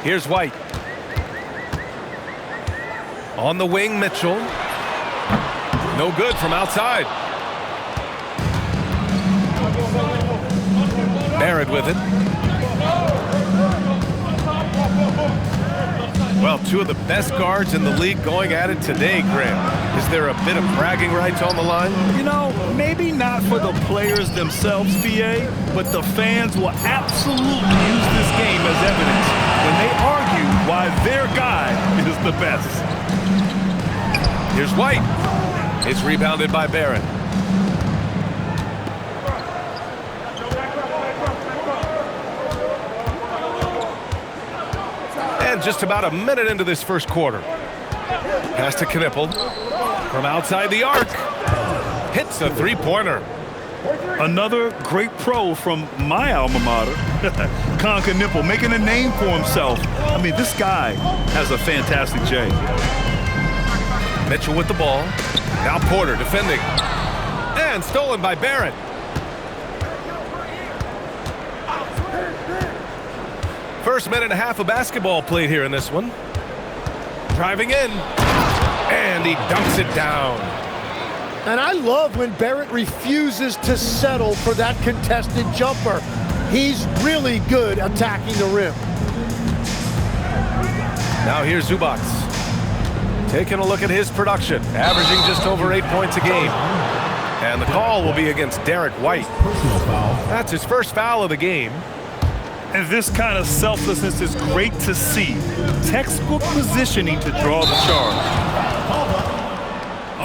Here's White. On the wing, Mitchell. No good from outside. Barrett with it. Well, two of the best guards in the league going at it today, Graham. Is there a bit of bragging rights on the line? You know, maybe not for the players themselves, BA, but the fans will absolutely use this game as evidence when they argue why their guy is the best. Here's White. It's rebounded by Barrett. And just about a minute into this first quarter. Pass to Knipple. From outside the arc. Hits a three-pointer. Another great pro from my alma mater, Con Knipple, making a name for himself. I mean, this guy has a fantastic J. Mitchell with the ball. Now Porter defending. And stolen by Barrett. First minute and a half of basketball played here in this one. Driving in. And he dunks it down. And I love when Barrett refuses to settle for that contested jumper. He's really good attacking the rim. Now here's Zubac. Taking a look at his production, averaging just over 8 points a game. And the call will be against Derek White. That's his first foul of the game. And this kind of selflessness is great to see. Textbook positioning to draw the charge.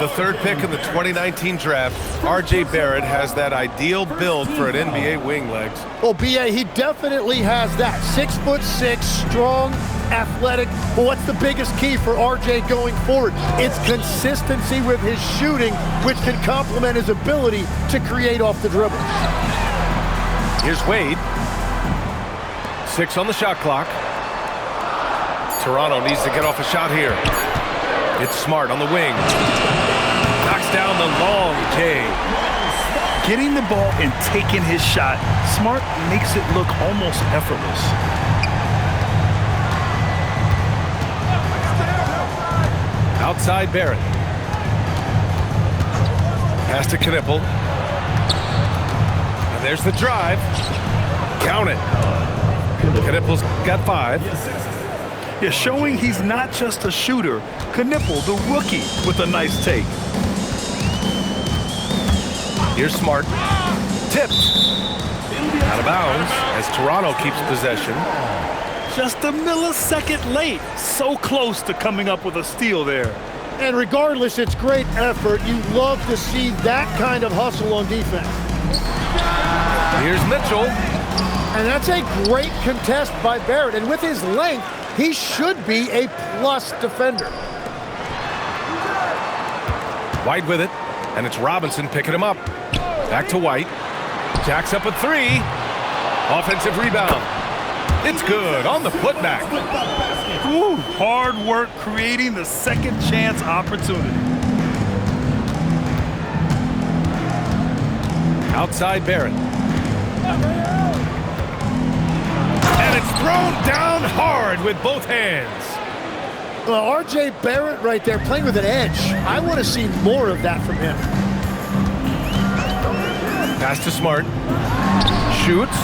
The third pick in the 2019 draft, R.J. Barrett has that ideal build for an NBA wing legs. Well, B.A., he definitely has that. 6'6", strong, athletic. But what's the biggest key for R.J. going forward? It's consistency with his shooting, which can complement his ability to create off the dribble. Here's Wade. 6 on the shot clock. Toronto needs to get off a shot here. It's Smart on the wing. Knocks down the long J. Getting the ball and taking his shot, Smart makes it look almost effortless. Outside Barrett. Pass to Knipple. And there's the drive. Count it. Knipple's got 5. Yeah, showing he's not just a shooter. Knipple, the rookie, with a nice take. Here's Smart. Tipped. Out of bounds as Toronto keeps possession. Just a millisecond late. So close to coming up with a steal there. And regardless, it's great effort. You love to see that kind of hustle on defense. Here's Mitchell. And that's a great contest by Barrett. And with his length, he should be a plus defender. White with it, and it's Robinson picking him up. Back to White. Jacks up a 3. Offensive rebound. It's good on the putback. Ooh, hard work creating the second chance opportunity. Outside Barrett. And it's thrown down hard with both hands. Well, R.J. Barrett right there playing with an edge. I want to see more of that from him. Pass to Smart. Shoots.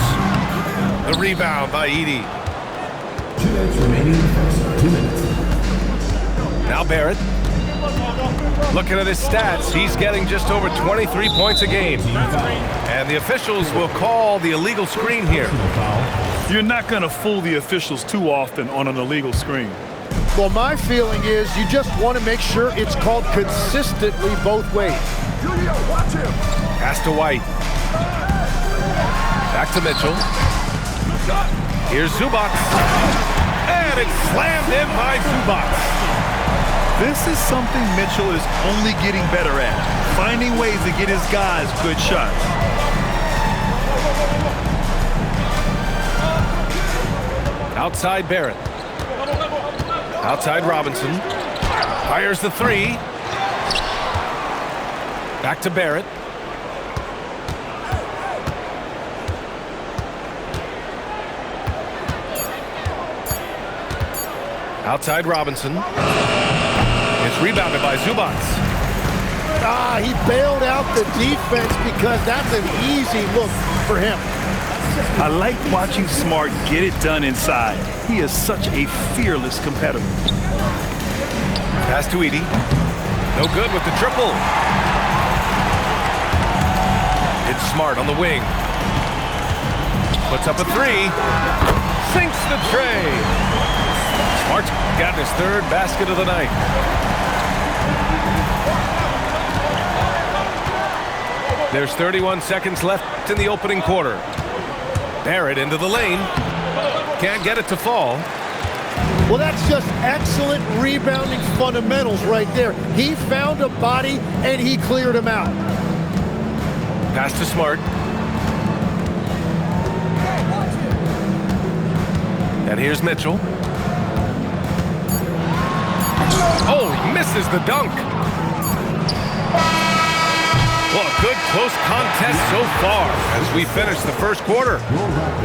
The rebound by Edey. 2 minutes remaining. 2 minutes. Now Barrett. Looking at his stats, he's getting just over 23 points a game. And the officials will call the illegal screen here. You're not going to fool the officials too often on an illegal screen. Well, my feeling is you just want to make sure it's called consistently both ways. Pass to White. Back to Mitchell. Here's Zubac. And it's slammed in by Zubac. This is something Mitchell is only getting better at, finding ways to get his guys good shots. Outside Barrett. Outside Robinson. Fires the 3. Back to Barrett. Outside Robinson. It's rebounded by Zubac. He bailed out the defense because that's an easy look for him. I like watching Smart get it done inside. He is such a fearless competitor. Pass to Edey. No good with the triple. It's Smart on the wing. Puts up a three. Sinks the tray. Smart's got his third basket of the night. There's 31 seconds left in the opening quarter. Barrett into the lane. Can't get it to fall. Well, that's just excellent rebounding fundamentals right there. He found a body, and he cleared him out. Pass to Smart. And here's Mitchell. Oh, he misses the dunk. Well, a good close contest so far as we finish the first quarter.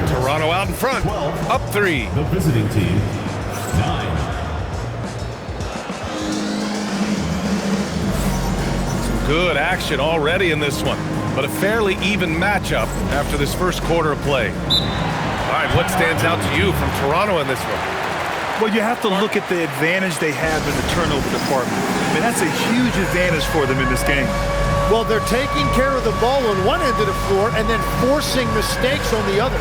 Toronto out in front, up 3. The visiting team, 9. Some good action already in this one, but a fairly even matchup after this first quarter of play. All right, what stands out to you from Toronto in this one? Well, you have to look at the advantage they have in the turnover department. I mean, that's a huge advantage for them in this game. Well, they're taking care of the ball on one end of the floor and then forcing mistakes on the other.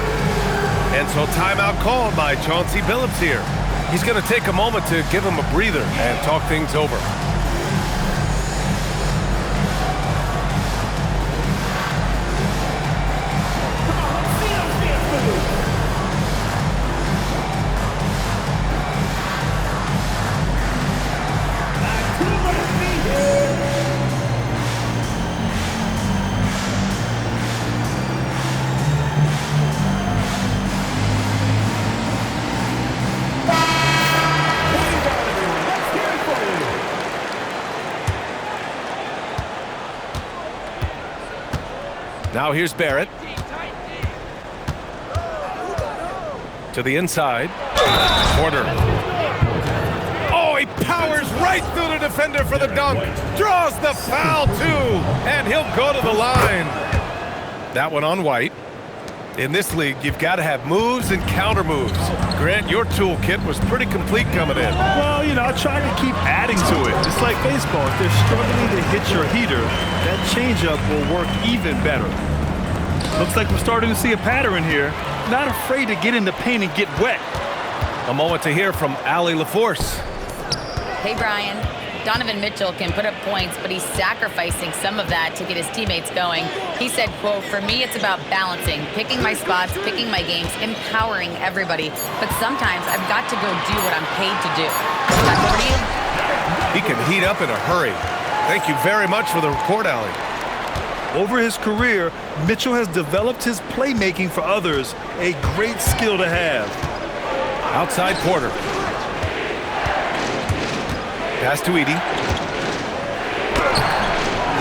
And so timeout called by Chauncey Billups here. He's going to take a moment to give him a breather and talk things over. Now here's Barrett. To the inside. Porter. Oh, he powers right through the defender for the dunk. Draws the foul, too. And he'll go to the line. That one on White. In this league, you've got to have moves and counter moves. Grant, your toolkit was pretty complete coming in. Well, you know, I try to keep adding to it. It's like baseball. If they're struggling to hit your heater, that changeup will work even better. Looks like we're starting to see a pattern here. Not afraid to get in the paint and get wet. A moment to hear from Allie LaForce. Hey, Brian. Donovan Mitchell can put up points, but he's sacrificing some of that to get his teammates going. He said, quote, "For me, it's about balancing, picking my spots, picking my games, empowering everybody. But sometimes I've got to go do what I'm paid to do." Back over to you. He can heat up in a hurry. Thank you very much for the report, Allie. Over his career, Mitchell has developed his playmaking for others, a great skill to have. Outside Porter. Pass to Edey.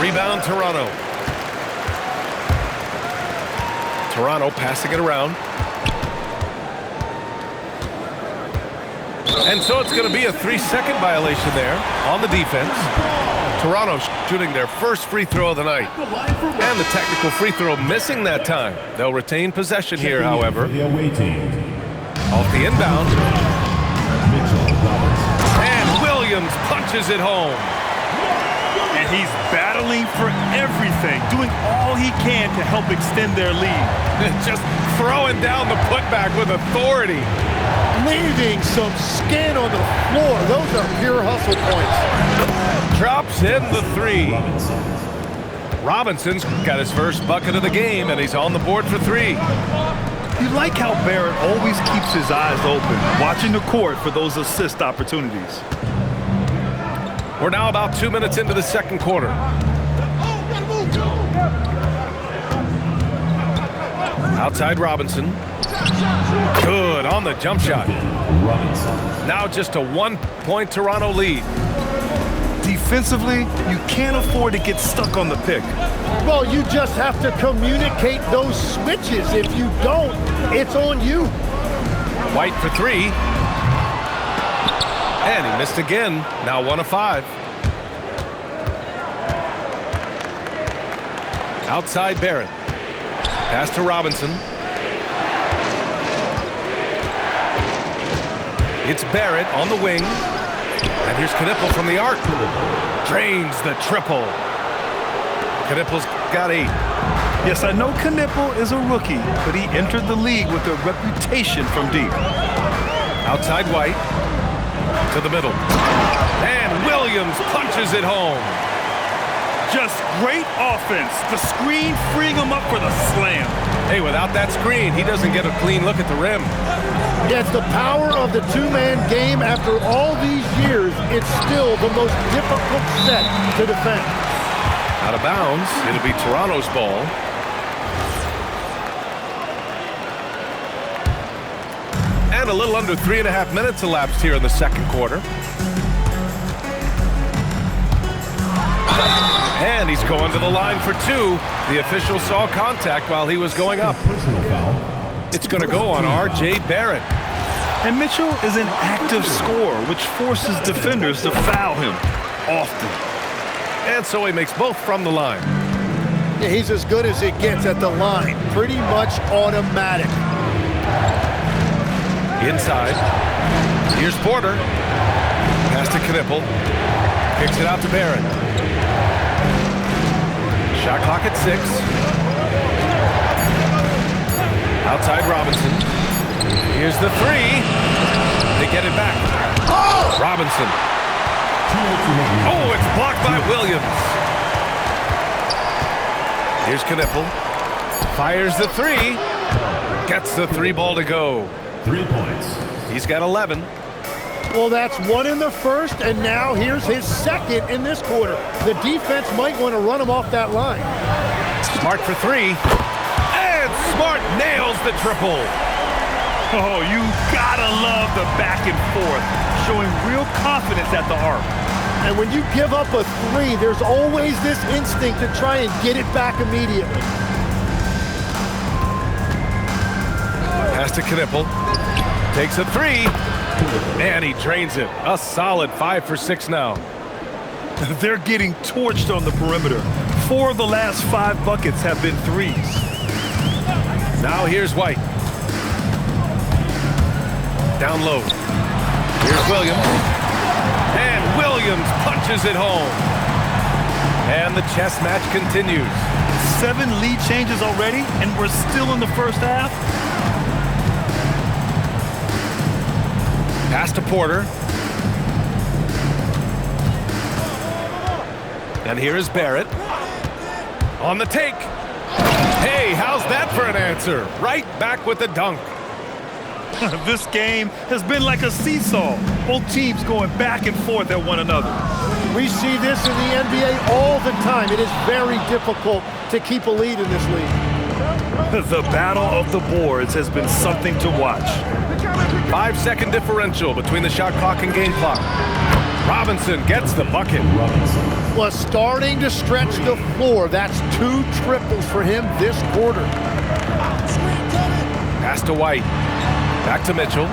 Rebound Toronto. Toronto passing it around. And so it's going to be a 3-second violation there on the defense. Toronto shooting their first free throw of the night. And the technical free throw missing that time. They'll retain possession here, however. Off the inbound. And Williams punches it home. And he's battling for everything, doing all he can to help extend their lead. Just throwing down the putback with authority. Leaving some skin on the floor. Those are pure hustle points. Drops in the 3. Robinson's got his first bucket of the game, and he's on the board for 3. You like how Barrett always keeps his eyes open, watching the court for those assist opportunities. We're now about 2 minutes into the second quarter. Outside Robinson. Good on the jump shot. Now just a 1-point Toronto lead. Defensively, you can't afford to get stuck on the pick. Well, you just have to communicate those switches. If you don't, it's on you. White for 3. And he missed again. Now 1 of 5. Outside Barrett. Pass to Robinson. It's Barrett on the wing. And here's Knipple from the arc. Drains the triple. Knipple's got 8. Yes, I know Knipple is a rookie, but he entered the league with a reputation from deep. Outside White. To the middle. And Williams punches it home. Just great offense. The screen freeing him up for the slam. Hey, without that screen, he doesn't get a clean look at the rim. Yeah, it's the power of the two-man game. After all these years, it's still the most difficult set to defend. Out of bounds. It'll be Toronto's ball. And a little under 3.5 minutes elapsed here in the second quarter. And he's going to the line for 2. The official saw contact while he was going up. Personal foul. It's going to go on R.J. Barrett. And Mitchell is an active scorer, which forces defenders to foul him often. And so he makes both from the line. Yeah, he's as good as it gets at the line. Pretty much automatic. Inside. Here's Porter. Pass to Knipple. Kicks it out to Barrett. Shot clock at 6. Outside Robinson. Here's the 3. They get it back. Robinson. Oh, it's blocked by Williams. Here's Knipple. Fires the 3. Gets the 3 ball to go. 3 points. He's got 11. Well, that's 1 in the first, and now here's his 2nd in this quarter. The defense might want to run him off that line. Smart for 3. And Smart nails the triple. Oh, you gotta love the back and forth, showing real confidence at the arc. And when you give up a 3, there's always this instinct to try and get it back immediately. Pass to Knipple. Takes a 3. And he drains it. A solid 5 for 6 now. They're getting torched on the perimeter. 4 of the last 5 buckets have been 3s. Now here's White. Down low. Here's Williams. And Williams punches it home. And the chess match continues. 7 lead changes already, and we're still in the first half. Pass to Porter. And here is Barrett. On the take. Hey, how's that for an answer? Right back with the dunk. This game has been like a seesaw. Both teams going back and forth at one another. We see this in the NBA all the time. It is very difficult to keep a lead in this league. The battle of the boards has been something to watch. 5-second differential between the shot clock and game clock. Robinson gets the bucket. Was starting to stretch the floor. That's 2 triples for him this quarter. Pass to White. Back to Mitchell.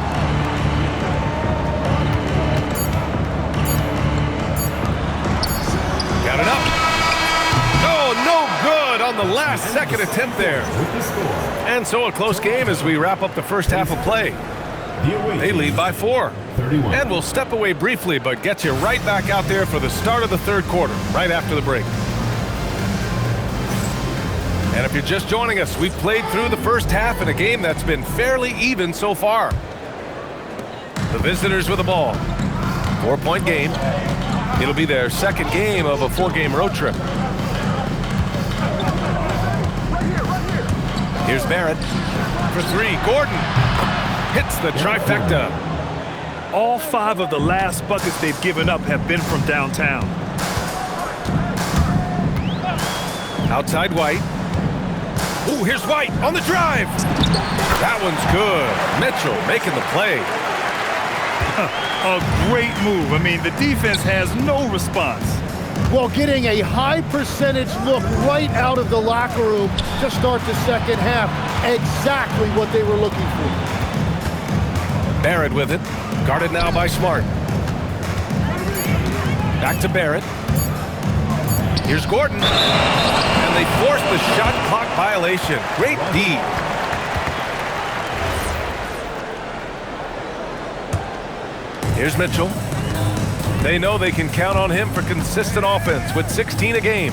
Got it up. Oh, no good on the last second attempt there. And so a close game as we wrap up the first half of play. They lead by 4. And we'll step away briefly, but get you right back out there for the start of the third quarter, right after the break. And if you're just joining us, we've played through the first half in a game that's been fairly even so far. The visitors with the ball. 4-point game. It'll be their second game of a 4-game road trip. Here's Barrett for 3. Gordon hits the trifecta. All 5 of the last buckets they've given up have been from downtown. Outside White. Ooh, here's White on the drive. That one's good. Mitchell making the play. A great move. I mean, the defense has no response. Well, getting a high percentage look right out of the locker room to start the second half. Exactly what they were looking for. Barrett with it. Guarded now by Smart. Back to Barrett. Here's Gordon. And they force the shot clock violation. Great D. Here's Mitchell. They know they can count on him for consistent offense with 16 a game.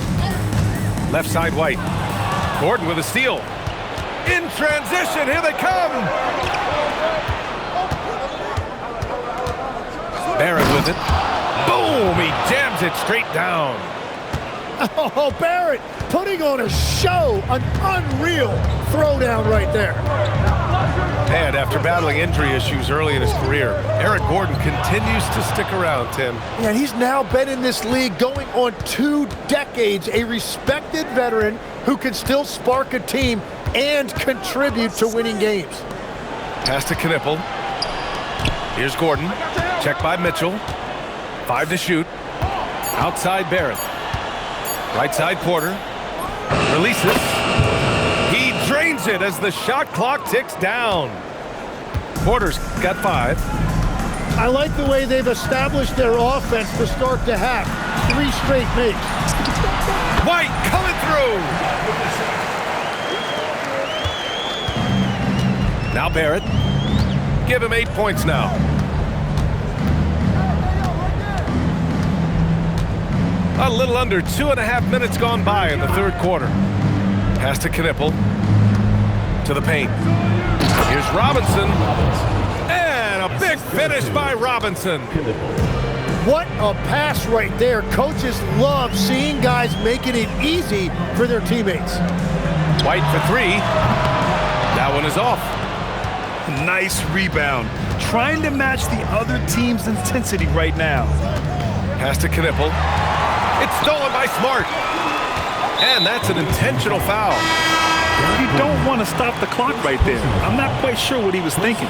Left side White. Gordon with a steal. In transition, here they come. Barrett with it. Boom, he jams it straight down. Oh, Barrett putting on a show, an unreal throwdown right there. And after battling injury issues early in his career, Eric Gordon continues to stick around, Tim. Yeah, he's now been in this league going on 2 decades, a respected veteran who can still spark a team and contribute to winning games. Pass to Knipple. Here's Gordon. Check by Mitchell. 5 to shoot. Outside Barrett. Right side Porter. Releases. He drains it as the shot clock ticks down. Porter's got 5. I like the way they've established their offense to start the half. 3 straight makes. White coming through. Now Barrett. Give him 8 points now. A little under 2.5 minutes gone by in the third quarter. Pass to Knipple. To the paint. Here's Robinson. And a big finish by Robinson. What a pass right there. Coaches love seeing guys making it easy for their teammates. White for 3. That one is off. Nice rebound. Trying to match the other team's intensity right now. Pass to Knipple. It's stolen by Smart. And that's an intentional foul. You don't want to stop the clock right there. I'm not quite sure what he was thinking.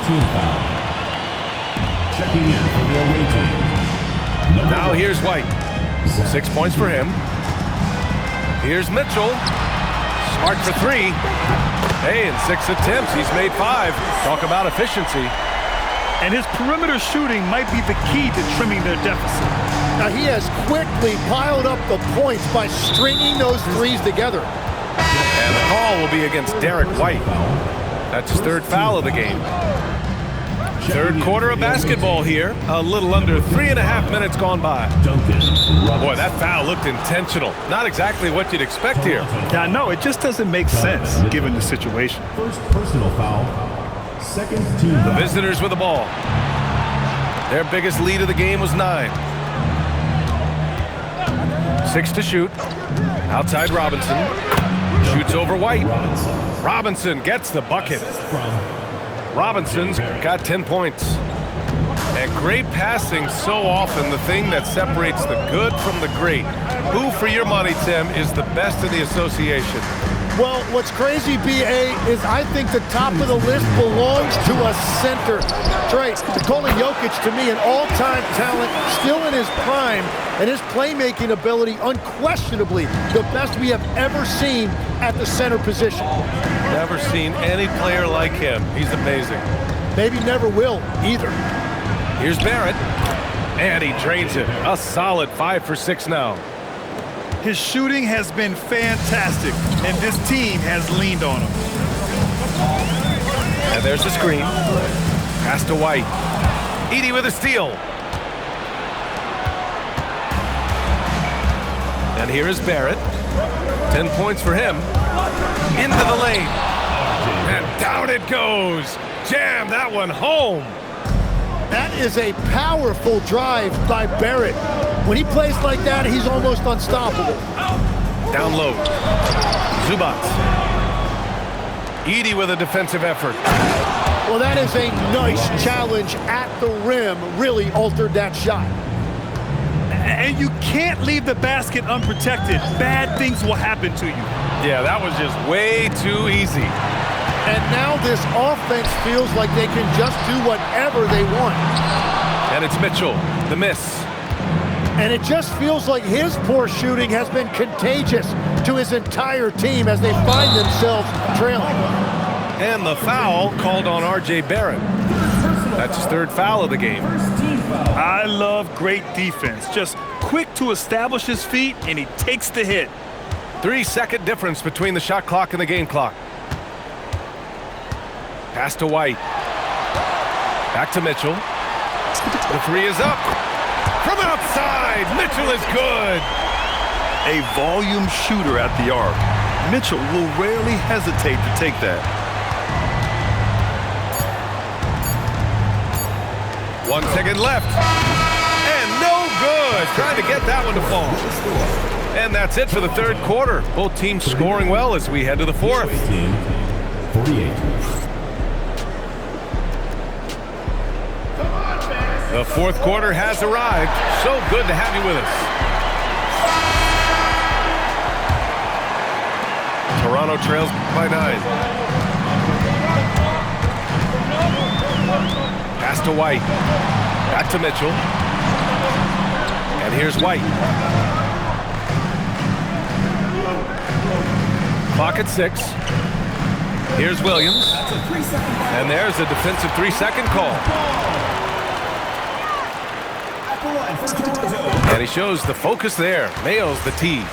Checking in from the away team. Now here's White. 6 points for him. Here's Mitchell. Smart for 3. Hey, in 6 attempts, he's made 5. Talk about efficiency. And his perimeter shooting might be the key to trimming their deficit. Now he has quickly piled up the points by stringing those threes together. And the call will be against Derek White. That's his 3rd foul of the game. Third quarter of basketball here. A little under 3.5 minutes gone by. Boy, that foul looked intentional. Not exactly what you'd expect here. Yeah, no, it just doesn't make sense given the situation. First personal foul. Second team The foul. visitors with the ball. Their biggest lead of the game was 9. 6 to shoot. Outside Robinson. Shoots over White. Robinson gets the bucket. Robinson's got 10 points. And great passing, so often the thing that separates the good from the great. Who, for your money, Tim, is the best in the association? Well, what's crazy, B.A., is I think the top of the list belongs to a center. Trey, Nikola Jokic, to me, an all-time talent, still in his prime, and his playmaking ability, unquestionably, the best we have ever seen at the center position. Never seen any player like him. He's amazing. Maybe never will, either. Here's Barrett. And he drains it. A solid 5 for 6 now. His shooting has been fantastic, and this team has leaned on him. And there's the screen. Pass to White. Edey with a steal. And here is Barrett. 10 points for him. Into the lane. And down it goes. Jam that one home. That is a powerful drive by Barrett. When he plays like that, he's almost unstoppable. Down low. Zubac. Edey with a defensive effort. Well, that is a nice challenge at the rim. Really altered that shot. And you can't leave the basket unprotected. Bad things will happen to you. Yeah, that was just way too easy. And now this offense feels like they can just do whatever they want. And it's Mitchell, the miss. And it just feels like his poor shooting has been contagious to his entire team as they find themselves trailing. And the foul called on R.J. Barrett. That's his 3rd foul of the game. I love great defense. Just quick to establish his feet, and he takes the hit. 3-second difference between the shot clock and the game clock. Pass to White. Back to Mitchell. The three is up. From outside, Mitchell is good. A volume shooter at the arc. Mitchell will rarely hesitate to take that. 1 second left. And no good. Trying to get that one to fall. And that's it for the third quarter. Both teams scoring well as we head to the fourth. 48. The fourth quarter has arrived. So good to have you with us. Toronto trails by 9. Pass to White. Back to Mitchell. And here's White. Clock at 6. Here's Williams. And there's a defensive 3-second call. And he shows the focus there. Nails the tee.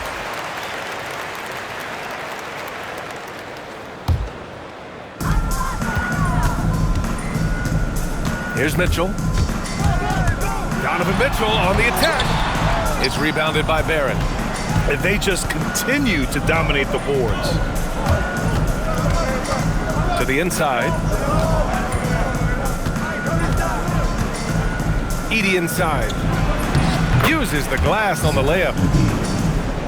Here's Mitchell. Donovan Mitchell on the attack. It's rebounded by Barrett. And they just continue to dominate the boards. To the inside. Edey inside. Uses the glass on the layup.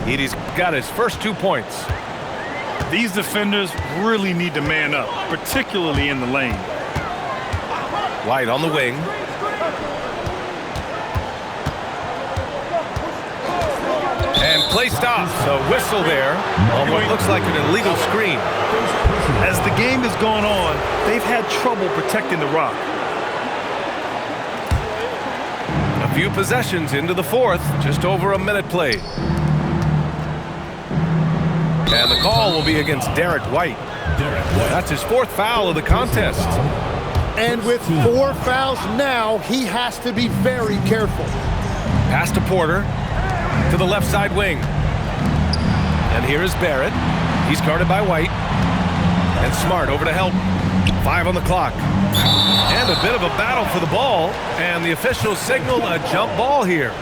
Edey's got his first 2 points. These defenders really need to man up, particularly in the lane. White on the wing. And play stops. A whistle there on what looks like an illegal screen. As the game has gone on, they've had trouble protecting the rock. A few possessions into the fourth, just over a minute played. And the call will be against Derek White. That's his 4th foul of the contest. And with 4 fouls now, he has to be very careful. Pass to Porter, to the left side wing. And here is Barrett. He's guarded by White. And Smart over to help. 5 on the clock. And a bit of a battle for the ball. And the officials signal a jump ball here.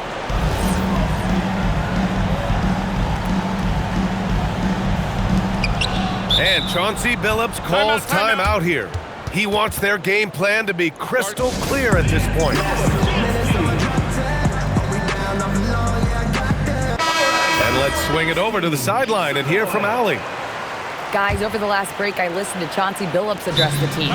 And Chauncey Billups calls timeout here. He wants their game plan to be crystal clear at this point. And let's swing it over to the sideline and hear from Allie. Guys, over the last break, I listened to Chauncey Billups address the team.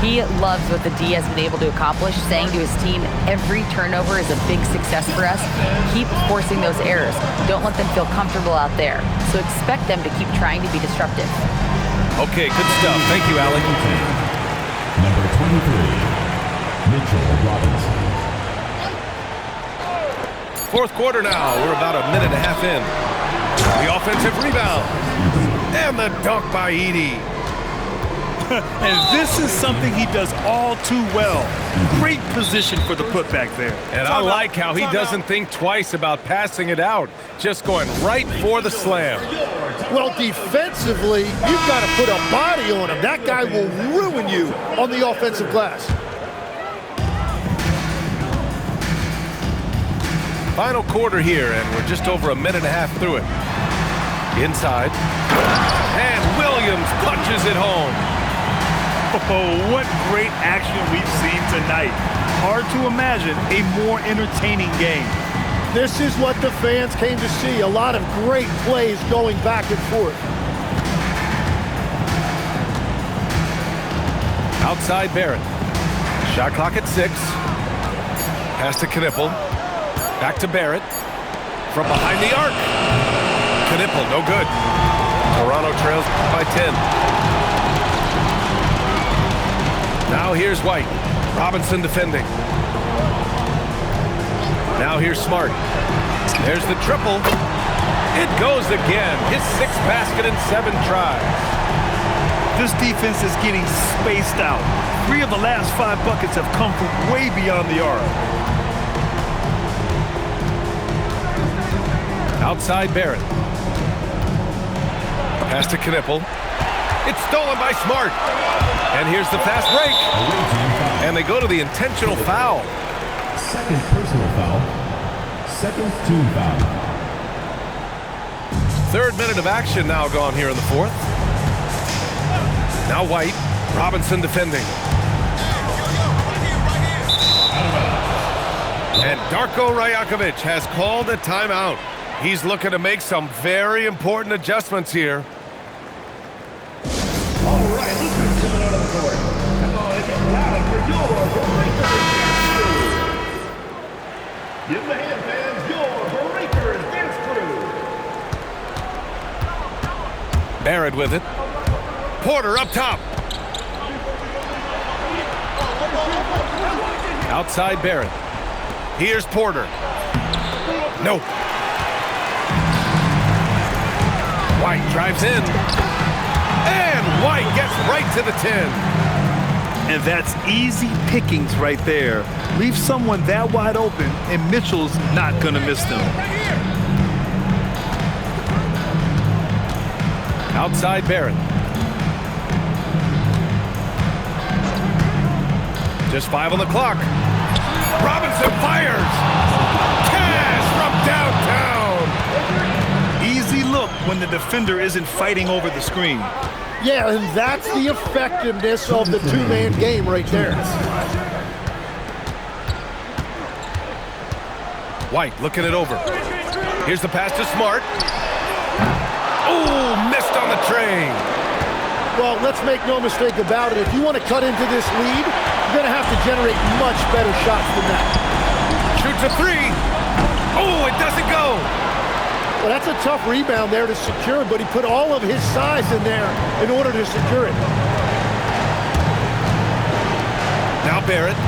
He loves what the D has been able to accomplish, saying to his team, every turnover is a big success for us. Keep forcing those errors. Don't let them feel comfortable out there. So expect them to keep trying to be disruptive. Okay, good stuff. Thank you, Allie. Number 23, Mitchell Robinson. Fourth quarter now. We're about a minute and a half in. The offensive rebound. And the dunk by Edey. And this is something he does all too well. Great position for the putback there. And I like how he doesn't think twice about passing it out. Just going right for the slam. Well, defensively, you've got to put a body on him. That guy will ruin you on the offensive glass. Final quarter here, and we're just over a minute and a half through it. Inside. And Williams punches it home. Oh, what great action we've seen tonight. Hard to imagine a more entertaining game. This is what the fans came to see. A lot of great plays going back and forth. Outside Barrett. Shot clock at 6. Pass to Knipple. Back to Barrett. From behind the arc. Knipple, no good. Toronto trails by 10. Now here's White. Robinson defending. Now here's Smart. There's the triple. It goes again. His 6th basket in 7 tries. This defense is getting spaced out. 3 of the last 5 buckets have come from way beyond the arc. Outside Barrett. Pass to Knipple. It's stolen by Smart. And here's the fast break. And they go to the intentional foul. Second personal foul. Second team foul. Third minute of action now gone here in the fourth. Now White. Robinson defending. And Darko Rajakovic has called a timeout. He's looking to make some very important adjustments here. All right, Lucas coming out of the court. Come on, it's loud for your Breakers dance crew. Give the hand fans your Breakers dance crew. Barrett with it. Porter up top. Outside Barrett. Here's Porter. No. White drives in. And White gets right to the 10. And that's easy pickings right there. Leave someone that wide open, and Mitchell's not going to miss them. Outside Barrett. Just 5 on the clock. Robinson fires. Cash from downtown. Easy look when the defender isn't fighting over the screen. Yeah, and that's the effectiveness of the two-man game right there. White looking it over. Here's the pass to Smart. Oh, missed on the train. Well, let's make no mistake about it. If you want to cut into this lead, you're going to have to generate much better shots than that. Shoots a three. Oh, it doesn't go. Well, that's a tough rebound there to secure, but he put all of his size in there in order to secure it. Now Barrett.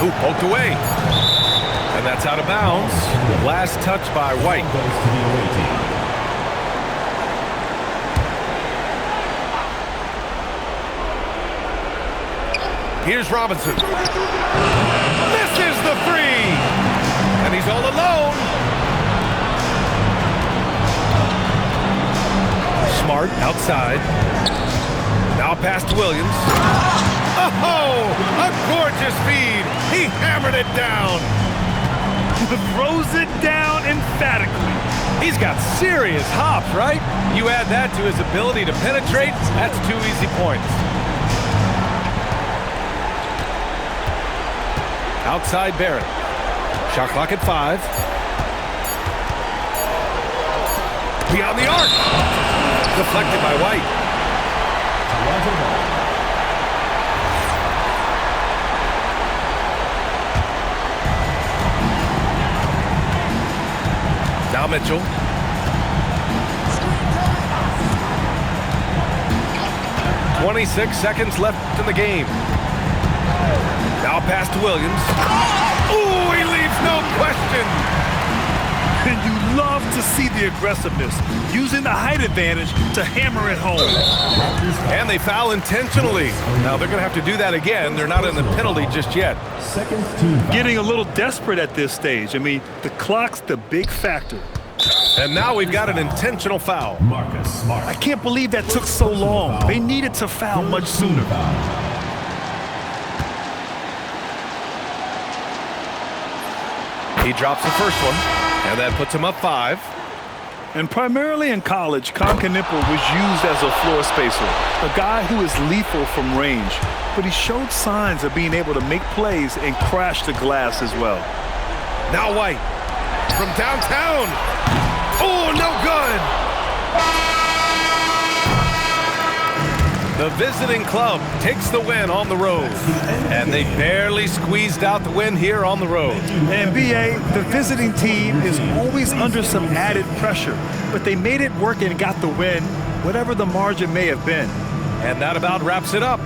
Ooh, poked away. And that's out of bounds. Last touch by White. Goes to the away team. Here's Robinson. Misses the three. And he's all alone. Smart outside. Now pass to Williams. Oh, a gorgeous feed. He hammered it down. Throws it down emphatically. He's got serious hops, right? You add that to his ability to penetrate, that's 2 easy points. Outside Barrett. Shot clock at 5. Beyond the arc. Deflected by White. Now Mitchell. "26 seconds left in the game. Now pass to Williams. Ooh, he leaves no question. And you love to see the aggressiveness, using the height advantage to hammer it home. And they foul intentionally. Now they're going to have to do that again. They're not in the penalty just yet. Second team foul. Getting a little desperate at this stage. I mean, the clock's the big factor. And now we've got an intentional foul. Marcus Smart. I can't believe that took so long. They needed to foul much sooner. He drops the first one, and that puts him up 5. And primarily in college, Knipple was used as a floor spacer, a guy who is lethal from range. But he showed signs of being able to make plays and crash the glass as well. Now White from downtown. Oh, no good. The visiting club takes the win on the road. And they barely squeezed out the win here on the road. And BA, the visiting team is always under some added pressure, but they made it work and got the win, whatever the margin may have been. And that about wraps it up.